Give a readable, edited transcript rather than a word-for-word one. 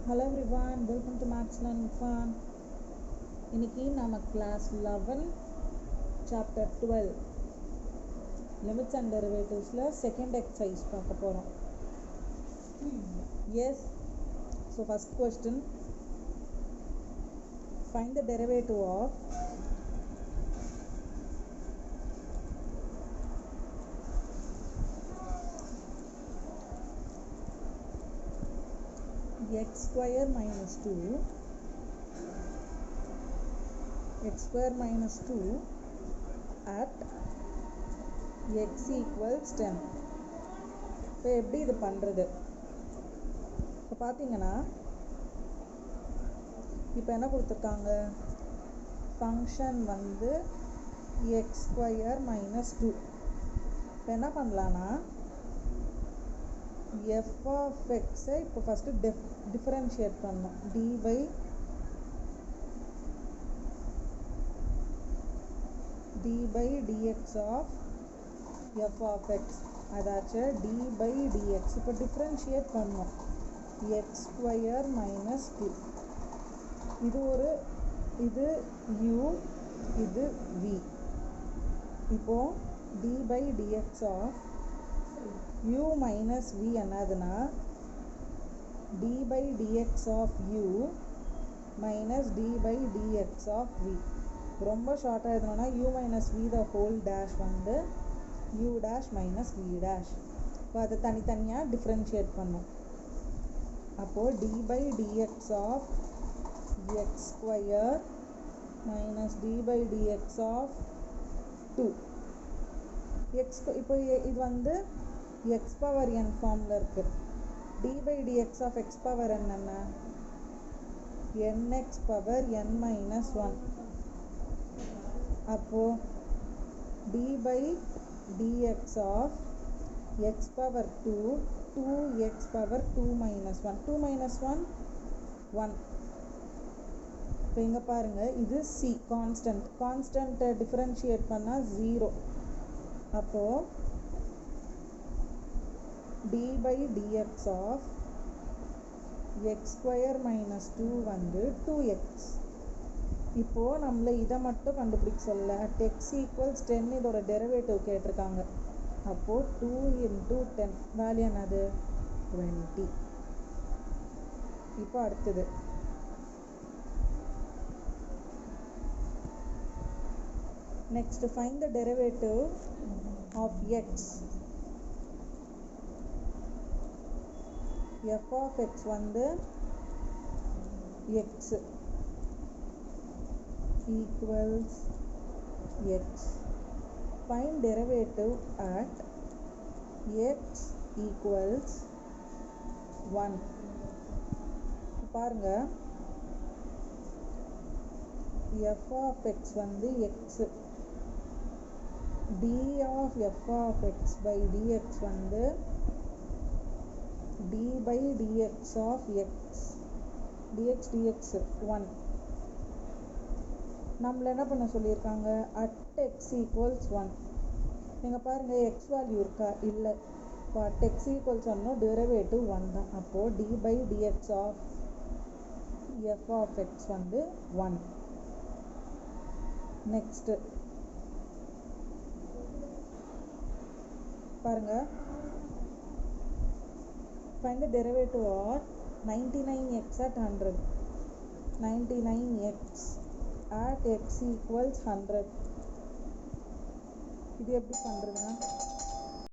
Hello everyone, welcome to Maths Learning Fun. இன்னைக்கு நம்ம class 11 chapter 12 limits and டெரிவேட்டிவ்ஸில் second exercise பார்க்க போகிறோம். Yes, so first question, find the derivative of x square minus 2 at x equals 10. இப்போ எப்படி இது பண்ணுறது? இப்போ பார்த்தீங்கன்னா இப்போ என்ன கொடுத்துருக்காங்க, ஃபங்க்ஷன் வந்து x square minus 2. இப்போ என்ன பண்ணலான்னா f of x இப்போ ஃபஸ்ட்டு டிஃபரன்ஷியேட் பண்ணணும். d by dx of f of x, அதாச்சும் d by dx இப்போ டிஃபரன்ஷியேட் பண்ணணும். x square minus 2, இது u, இது v. இப்போ d by dx of u minus v என்னதுன்னா d by dx of u minus d by dx of v. ரொம்ப ஷார்ட்டாக எழுதணும்னா u minus v the whole dash வந்து u dash minus v dash. இப்போ அதை தனித்தனியாக டிஃப்ரென்ஷியேட் பண்ணும். அப்போது d by dx of x square minus d by dx of 2 x. இப்போ இது வந்து x power n ஃபார்மில் இருக்குது. d by dx of x power n என்ன, nx power n minus 1. அப்போது d by dx of x power 2 2x power 2 minus 1 2 minus 1 1. இப்போ இங்கே பாருங்கள், இது c கான்ஸ்டன்ட்டை டிஃப்ரென்ஷியேட் பண்ணால் 0. அப்போது d by dx of x square minus 2 வந்து 2x. இப்போது நம்மளை இதை மட்டும் கண்டுபிடிக்க சொல்ல, at x equals 10 இதோட டெரிவேட்டிவ் கேட்டிருக்காங்க. அப்போது 2 into 10 வேல்யூ என்னது 20. இப்போ அடுத்தது next, find the derivative of x. f of x வந்து x equals x. Find derivative at x equals 1. பாருங்க, f of x வந்து x, d of f of x by dx வந்து d by dx of x dx 1. நம்மள என்ன பண்ண சொல்லியிருக்காங்க, at x equals 1. நீங்கள் பாருங்கள், x வேல்யூ இருக்கா, இல்லை. இப்போ at x equals 1 டெரிவேட்டிவ் 1 தான். அப்போது d by dx of f of x வந்து 1. நெக்ஸ்ட்டு பாருங்கள், find the derivative of 99x at 100. 99x at x equals 100. இது எப்படி பண்ணுறதுன்னா,